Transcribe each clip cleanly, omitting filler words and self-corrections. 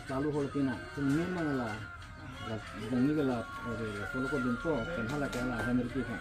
चालू हो पिना तुम्हें मंगला जंगी गला सोलो को दिन को केनहाला केला हमर की है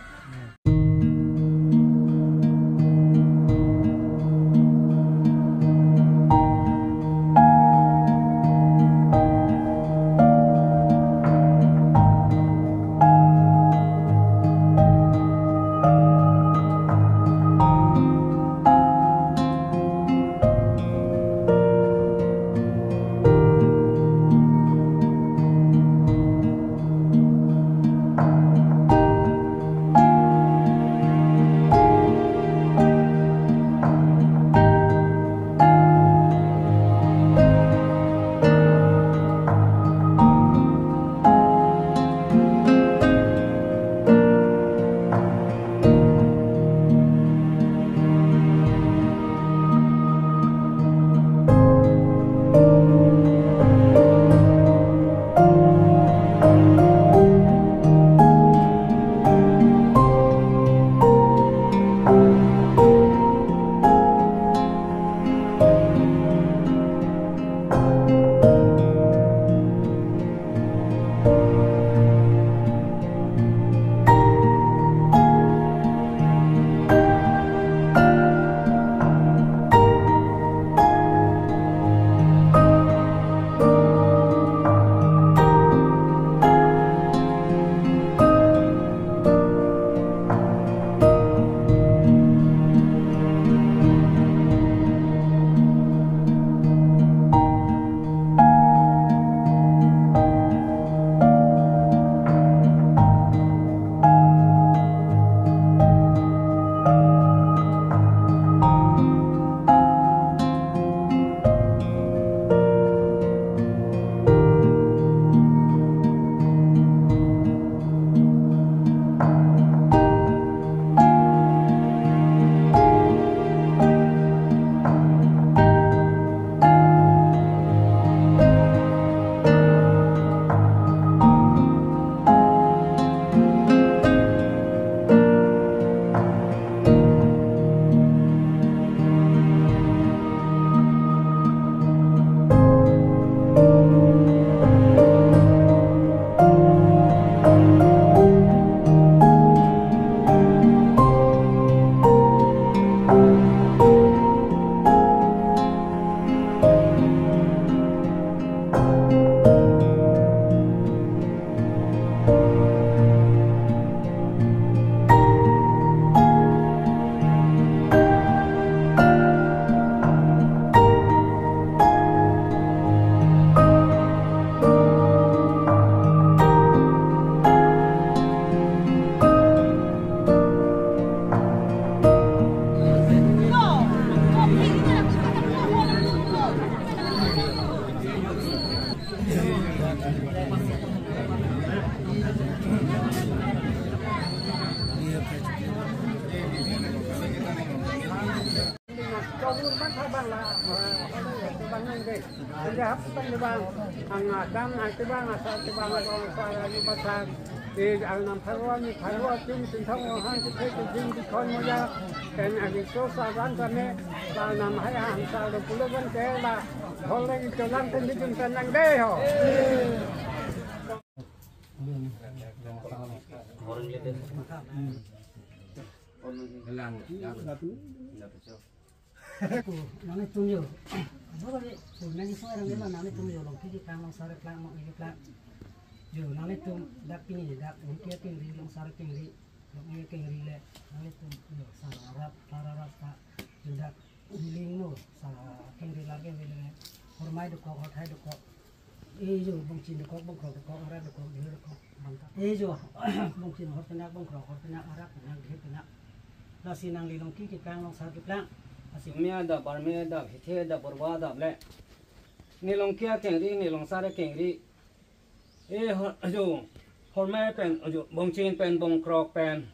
Nó tung nhiều, nó vậy, từ nay sau đó là nó tung nhiều, lòng khi đi càng lòng sau đó càng mọi người càng, dù nó tung đắp pin gì đắp, những kia pin gì lòng sau đó pin gì, lòng kia pin gì lệ, nó tung nhiều, sau đó rap ta, dù đắp linh nô, sau đó pin gì là cái gì lệ, hôm mai được có, thay được có, dù bông chín được có, bông khổ được có, arab được có, điều được có, bằng ta, dù bông chín hot pin bông khổ hot pin arab pin ghép pin là xin năng lông kí cái cang long sao cái cang là xin mía đập bờ mía đập hết đập bờ vá đập lẹ ni long kia kẹng đi ni long sa kẹng đi dù hôm nay pen dù bông chen pen bông crop pen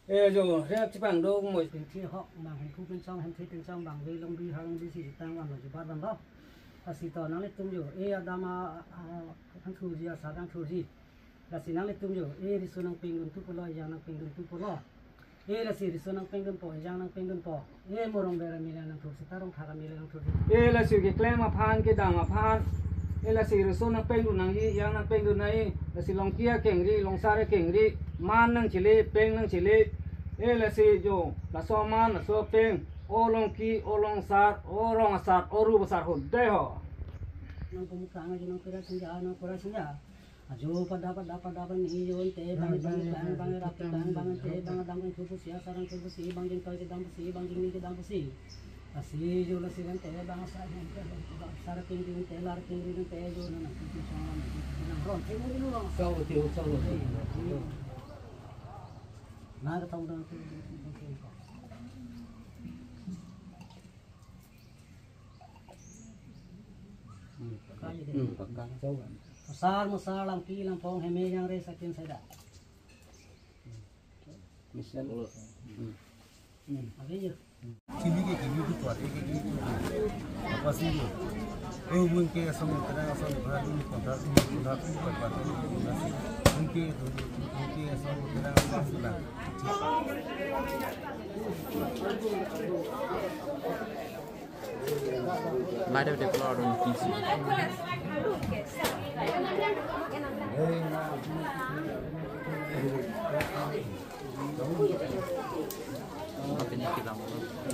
dù rep chỉ bằng đâu một tiền kia họ bằng hình khu bên trong hình thế bên trong bằng với lông bi hay lông bi gì tăng bằng rồi chỉ bắt bằng đó là xin tao năng lên tung dù đama thằng thu gì sao thằng thu gì là xin năng lên tung dù đi xuống năng pin gần tu polo yang năng pin gần tu polo là xin đi xuống năng pin gần po yang năng pin gần po morong bera mila năng thu si tarong thara mila năng thu là sự cái klem mà phan cái đằng mà phan là sự rồi số năng pin đủ năng gì yang năng pin đủ này là sự long kia kẹng đi long sa kẹng đi man năng chỉ lê pin năng chỉ lê là sự jo là so man là so pin ô long ki ô long sar ô long sar ô ru besar hod deh ho năng pemuka ngaji năng pera senja năng pera senja ajo pada ni jo te bang rapi bang te bang dang ku sia sarang ku si bang jeng kai dang si bang jeng ni dang si asi jo la si te bang sar king king te lar king king te jo na nang ron te mo lu sau na ka tong dang Masar lang pi lang pong heme yang re sakin saya dah. misal Abi je. Kini ke tu tuat, apa sih tu? Mungkin sama kerana sama berada di kota ini, mungkin sama kerana apa sudah. Mai đây đẹp lo rồi kinh sĩ. Apa ni kita mau?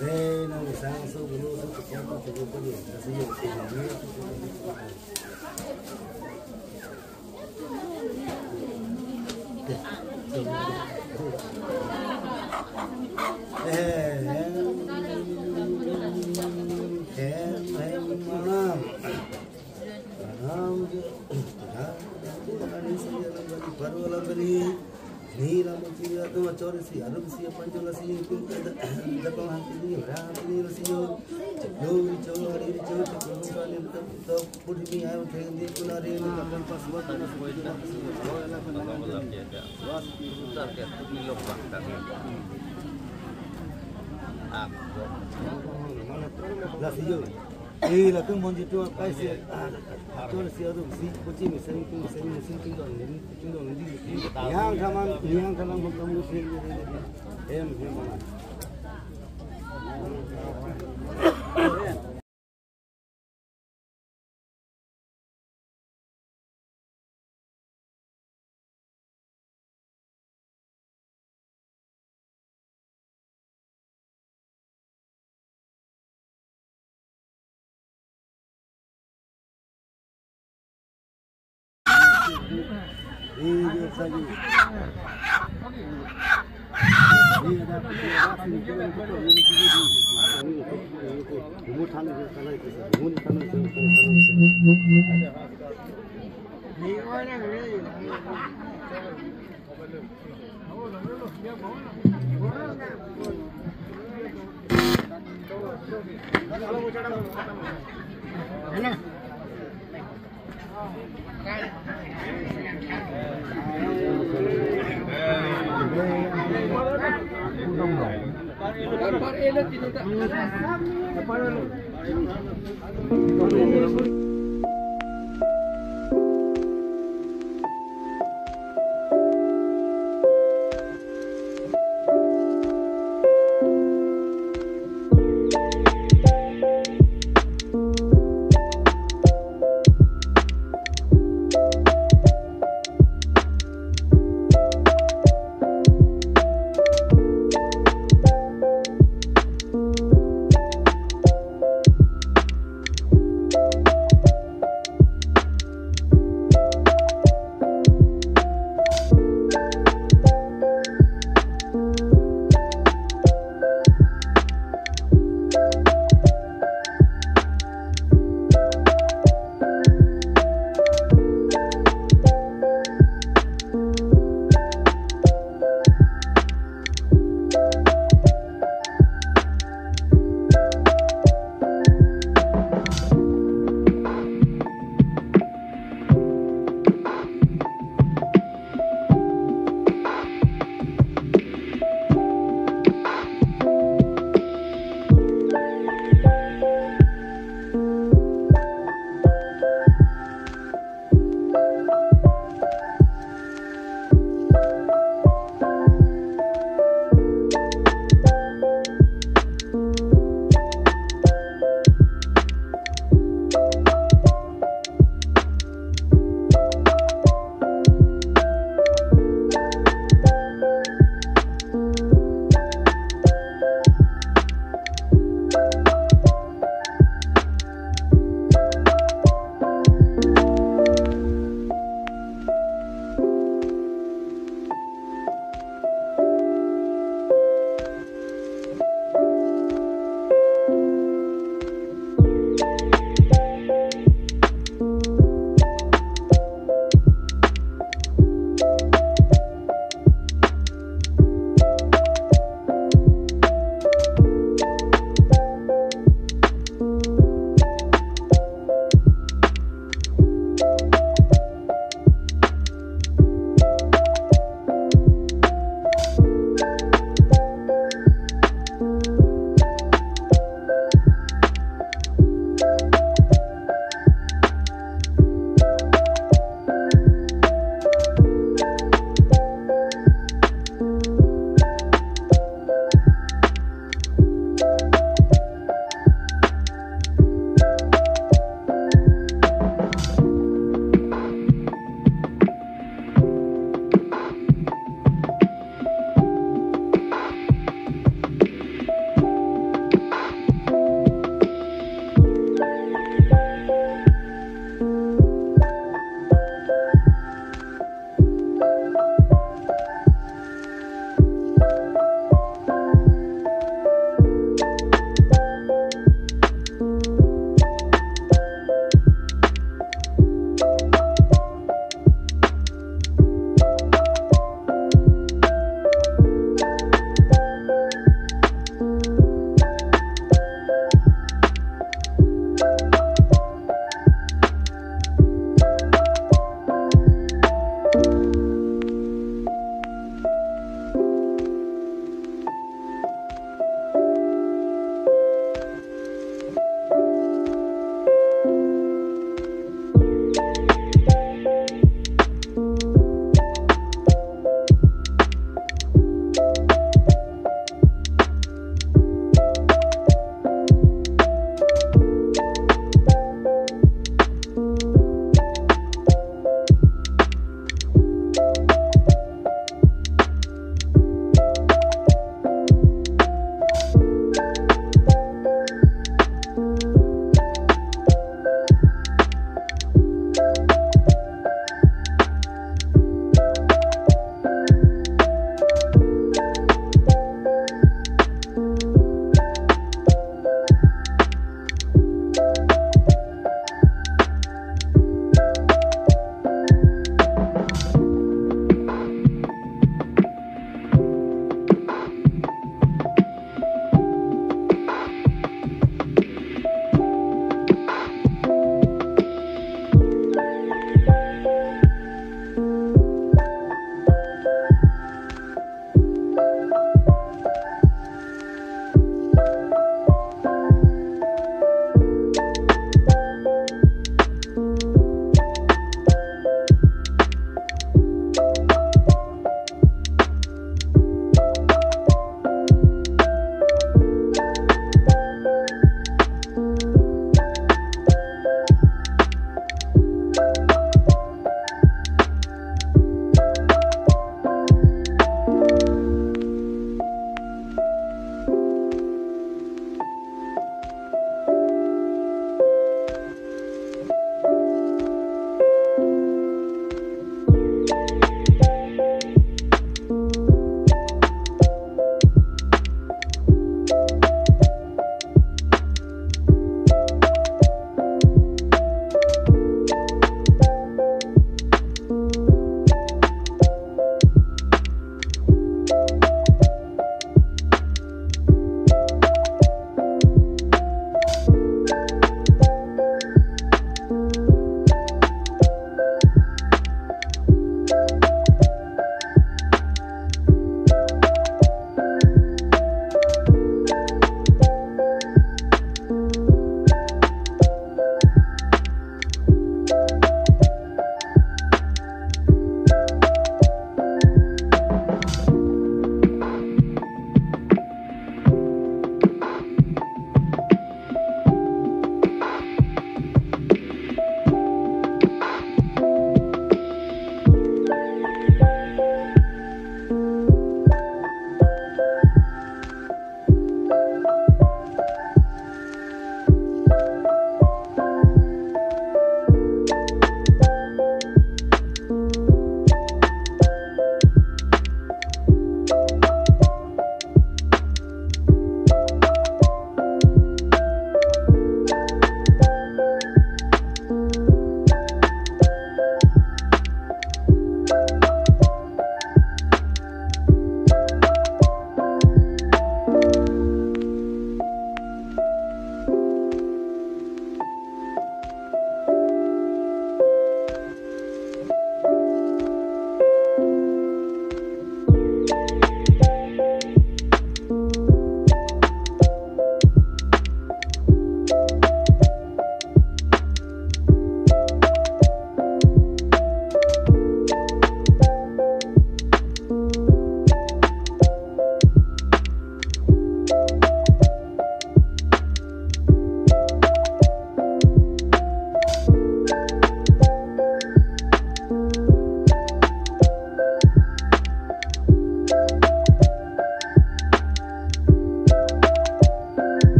Đây là buổi sáng sau buổi lô sau cuộc họp của chúng tôi đã sử dụng tiền này. Baru lah beri ni lah macam tu macam si ada si apa je lah si itu dapat hati ni orang ni lah si yo hari ni cakap ni betul pun ni ayam tengah ni pun hari ni dapat pas buat ada semua itu lah lah si yo là cứ muốn cho cái gì cho nó xíu được gì có chi mình sinh kinh rồi đi nhang tham ăn không có gì em ini saja. Ini ada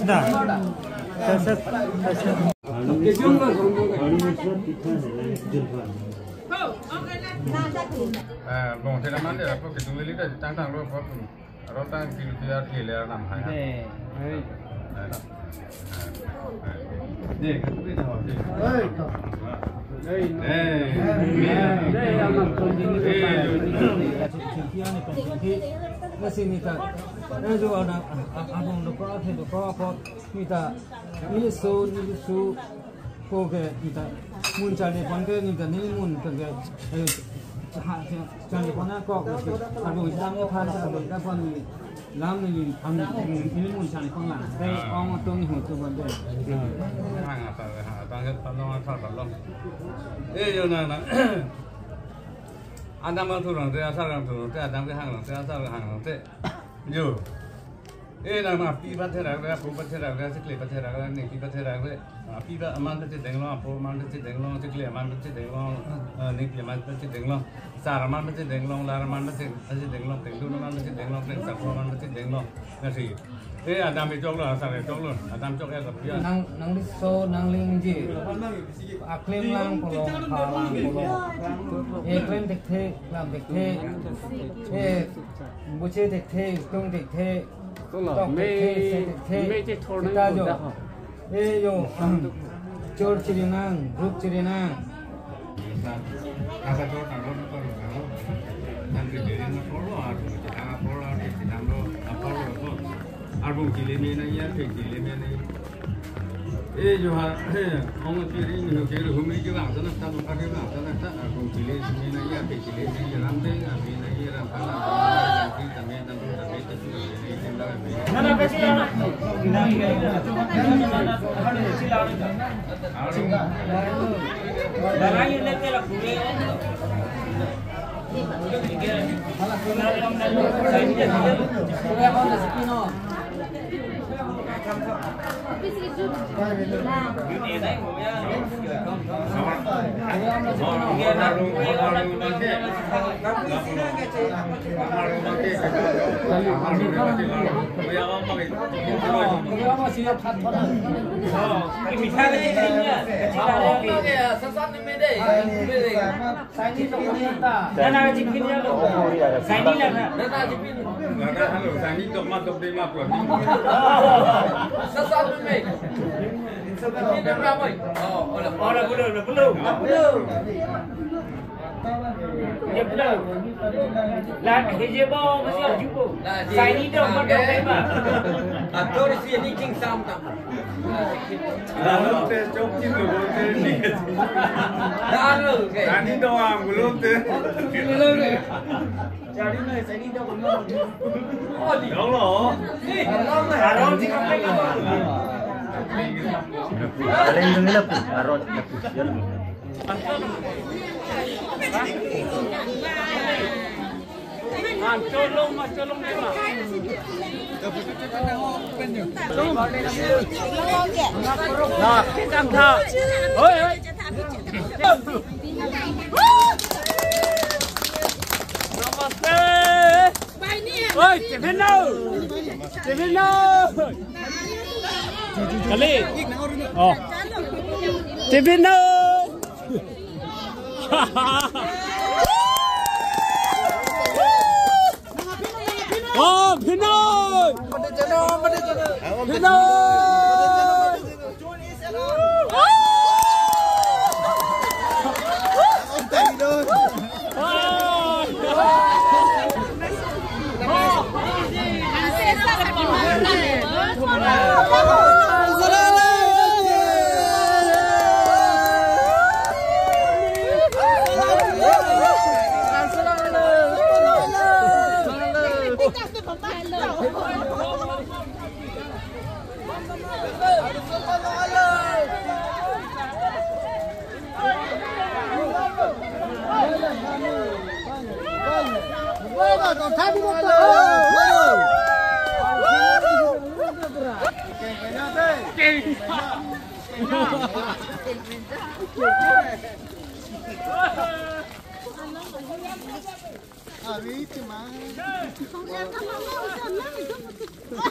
Bon, thế là mắn để là có cái túi lý để tăng thẳng luôn, có nó tăng thì là làm hại. Đây, cái túi nào vậy? Đây là một trong những cái cái gì này ta, cái chỗ nào anh nó có thể nó có người ta ní số có cái người ta muốn trả lời vấn đề người ta ní muốn cái trả lời vấn đề có cái anh nói rằng cái phán cái vấn đề làm này anh ní muốn trả lời vấn đề đây ông tôi nghĩ hồi vấn đề hàng tăng cái tăng long ê giờ này anh đang mang thu rằng thế sao làm thu thế đang cái hàng rằng thế sao hàng rằng thế nhiều ê là mà pi bắt thế nào cái phụ bắt thế nào cái sức lệ bắt thế nào cái này pi bắt thế nào cái pi bắt aman thế đánh lo phụ aman thế đánh lo sức lệ aman thế đánh lo này pi aman thế đánh lo sar aman thế đánh lo lar aman thế đánh lo tiếng tu aman thế đánh lo tiếng sạc aman thế đánh lo cái gì ê Adam bị chọc rồi sao lại chọc luôn Adam chọc cái gì nang đi số nang linh gì claim lang polo lang polo claim dekh the làm dekh the buche dekh the tung dekh the mê che thor na jo e yo chor chiri nang group chiri nang asa chor nang lo ko nang ke de na polo polo nang lo polo album chile me na ya pe chile me na e jo ha ông kia đi nhiều cái hôm nay cái bảng đó là ta cũng cái bảng đó là ta album chile me na ya pe chile me ya làm thế à me na ya làm cái là cái ta me ta na na cái gì là cái gì bao bây giờ chúng cô sai đi đâu mà đâu đấy mà tôi đi đi kinh xong tập là lúc thế chốt chín rồi thế đi đã rồi cái đi đâu à một lúc thế lên này chào đi này sai đi đâu mà đúng rồi đó thì không phải Paling yung nila po, arot. Yan. Tolong dia mah. Nah, kita angkat. Oi. Namaste. Oi, Stephen đâu? Stephen đâu? Kali. Stephen đâu? Oh, Pinoy! Pinoy!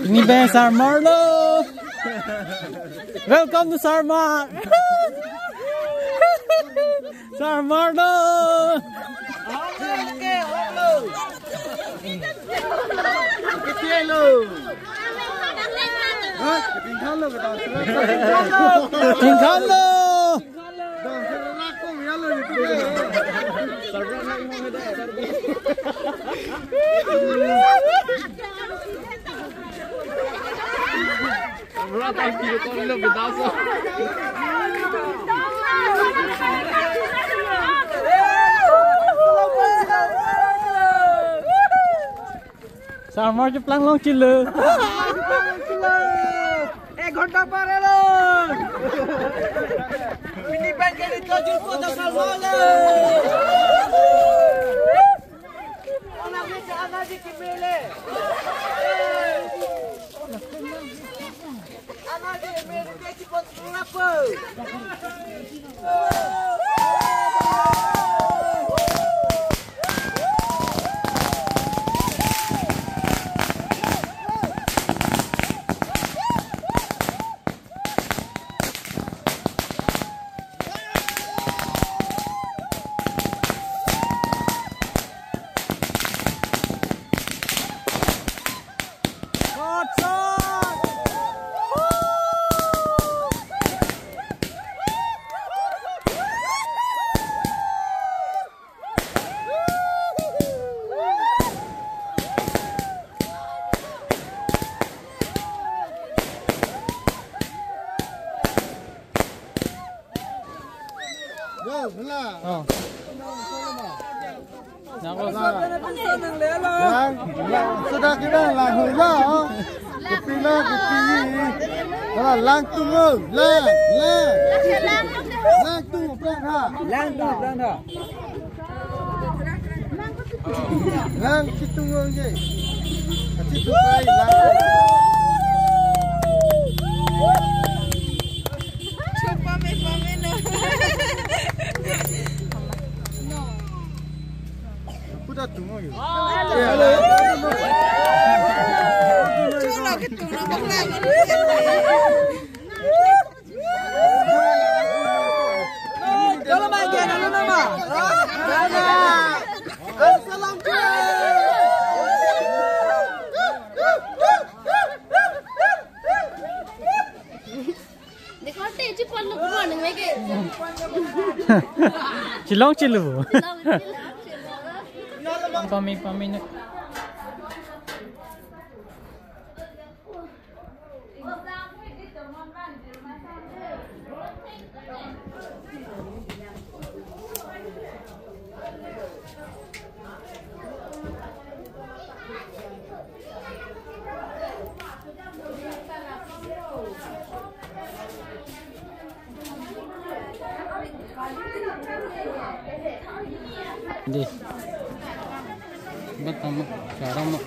Ini besar Marlo. Welcome to Sarmar. Sarmar no. Sarmar jeplang long chile. घंटा पारे लो mini bank के लिए जुल को 10 साल वाले आना जी की मेले आना जी मेरे बेटी को सुनापो Sudah kita lang hula, kepila kepi, lang tunggu, lang tunggu perang ha, lang tunggu je, kasih tukai lang. Udah tunggu ya. Kalau main game dulu nama. Salam देखो तेजी पल्लू को मारने में के चिल्लाओ चिल्लू pami na di. Ba't mo? Sarang mo.